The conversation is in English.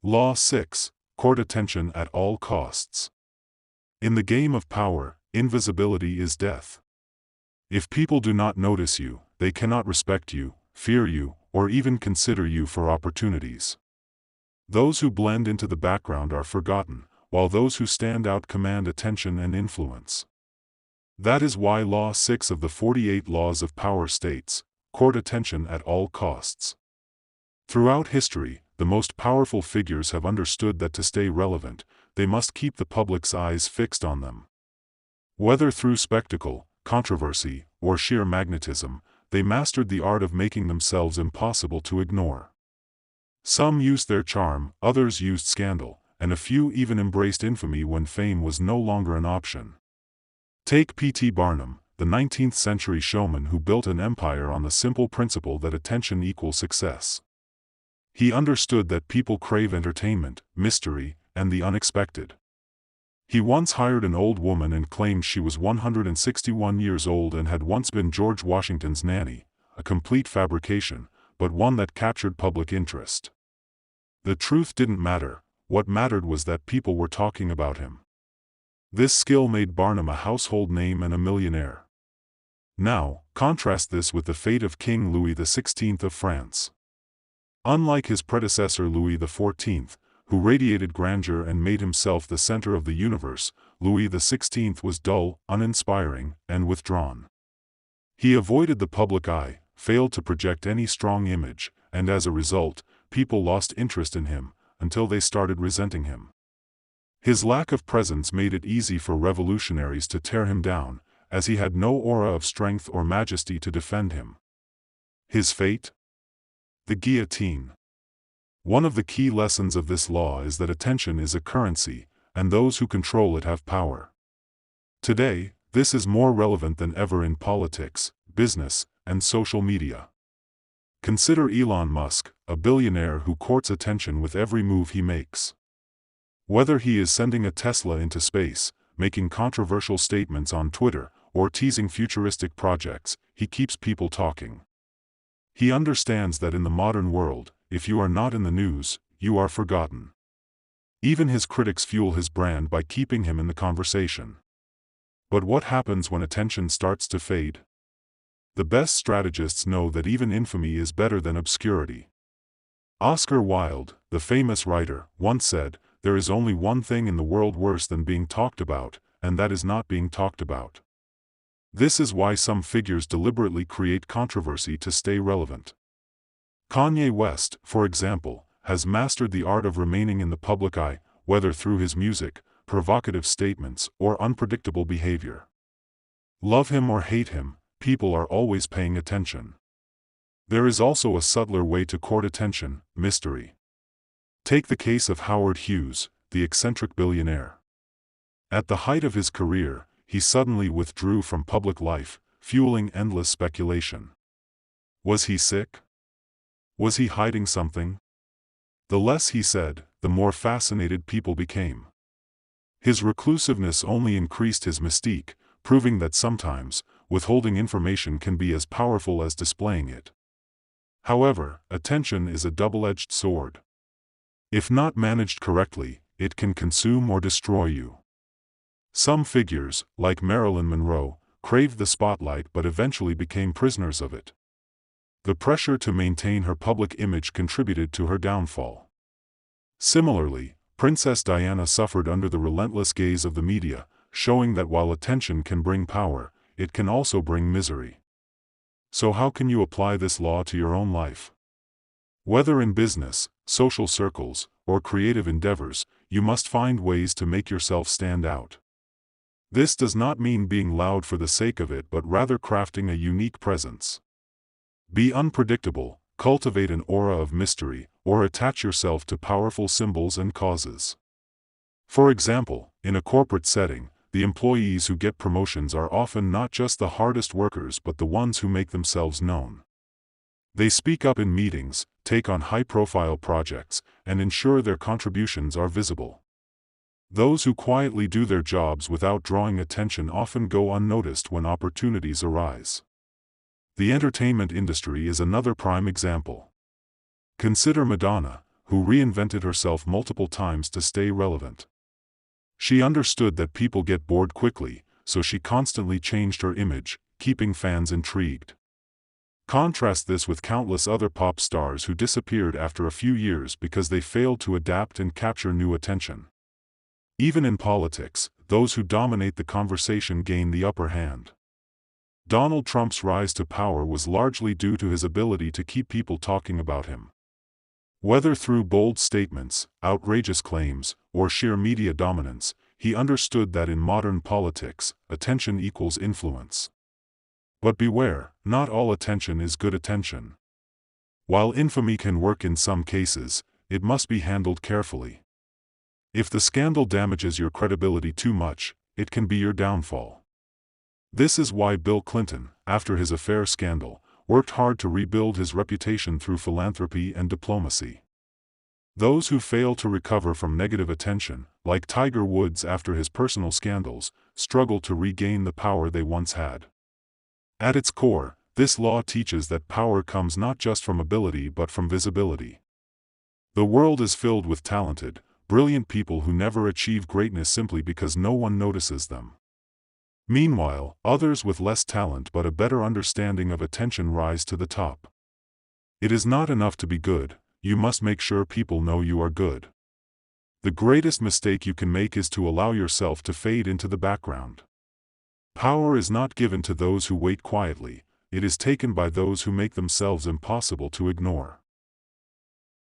Law 6. Court attention at all costs. In the game of power, invisibility is death. If people do not notice you, they cannot respect you, fear you, or even consider you for opportunities. Those who blend into the background are forgotten, while those who stand out command attention and influence. That is why Law 6 of the 48 Laws of Power states, court attention at all costs. Throughout history, the most powerful figures have understood that to stay relevant, they must keep the public's eyes fixed on them. Whether through spectacle, controversy, or sheer magnetism, they mastered the art of making themselves impossible to ignore. Some used their charm, others used scandal, and a few even embraced infamy when fame was no longer an option. Take P.T. Barnum, the 19th-century showman who built an empire on the simple principle that attention equals success. He understood that people crave entertainment, mystery, and the unexpected. He once hired an old woman and claimed she was 161 years old and had once been George Washington's nanny, a complete fabrication, but one that captured public interest. The truth didn't matter, what mattered was that people were talking about him. This skill made Barnum a household name and a millionaire. Now, contrast this with the fate of King Louis XVI of France. Unlike his predecessor Louis XIV, who radiated grandeur and made himself the center of the universe, Louis XVI was dull, uninspiring, and withdrawn. He avoided the public eye, failed to project any strong image, and as a result, people lost interest in him, until they started resenting him. His lack of presence made it easy for revolutionaries to tear him down, as he had no aura of strength or majesty to defend him. His fate? The guillotine. One of the key lessons of this law is that attention is a currency, and those who control it have power. Today, this is more relevant than ever in politics, business, and social media. Consider Elon Musk, a billionaire who courts attention with every move he makes. Whether he is sending a Tesla into space, making controversial statements on Twitter, or teasing futuristic projects, he keeps people talking. He understands that in the modern world, if you are not in the news, you are forgotten. Even his critics fuel his brand by keeping him in the conversation. But what happens when attention starts to fade? The best strategists know that even infamy is better than obscurity. Oscar Wilde, the famous writer, once said, "There is only one thing in the world worse than being talked about, and that is not being talked about." This is why some figures deliberately create controversy to stay relevant. Kanye West, for example, has mastered the art of remaining in the public eye, whether through his music, provocative statements, or unpredictable behavior. Love him or hate him, people are always paying attention. There is also a subtler way to court attention: mystery. Take the case of Howard Hughes, the eccentric billionaire. At the height of his career, he suddenly withdrew from public life, fueling endless speculation. Was he sick? Was he hiding something? The less he said, the more fascinated people became. His reclusiveness only increased his mystique, proving that sometimes, withholding information can be as powerful as displaying it. However, attention is a double-edged sword. If not managed correctly, it can consume or destroy you. Some figures, like Marilyn Monroe, craved the spotlight but eventually became prisoners of it. The pressure to maintain her public image contributed to her downfall. Similarly, Princess Diana suffered under the relentless gaze of the media, showing that while attention can bring power, it can also bring misery. So how can you apply this law to your own life? Whether in business, social circles, or creative endeavors, you must find ways to make yourself stand out. This does not mean being loud for the sake of it, but rather crafting a unique presence. Be unpredictable, cultivate an aura of mystery, or attach yourself to powerful symbols and causes. For example, in a corporate setting, the employees who get promotions are often not just the hardest workers but the ones who make themselves known. They speak up in meetings, take on high-profile projects, and ensure their contributions are visible. Those who quietly do their jobs without drawing attention often go unnoticed when opportunities arise. The entertainment industry is another prime example. Consider Madonna, who reinvented herself multiple times to stay relevant. She understood that people get bored quickly, so she constantly changed her image, keeping fans intrigued. Contrast this with countless other pop stars who disappeared after a few years because they failed to adapt and capture new attention. Even in politics, those who dominate the conversation gain the upper hand. Donald Trump's rise to power was largely due to his ability to keep people talking about him. Whether through bold statements, outrageous claims, or sheer media dominance, he understood that in modern politics, attention equals influence. But beware, not all attention is good attention. While infamy can work in some cases, it must be handled carefully. If the scandal damages your credibility too much, it can be your downfall. This is why Bill Clinton, after his affair scandal, worked hard to rebuild his reputation through philanthropy and diplomacy. Those who fail to recover from negative attention, like Tiger Woods after his personal scandals, struggle to regain the power they once had. At its core, this law teaches that power comes not just from ability but from visibility. The world is filled with talented, brilliant people who never achieve greatness simply because no one notices them. Meanwhile, others with less talent but a better understanding of attention rise to the top. It is not enough to be good, you must make sure people know you are good. The greatest mistake you can make is to allow yourself to fade into the background. Power is not given to those who wait quietly, it is taken by those who make themselves impossible to ignore.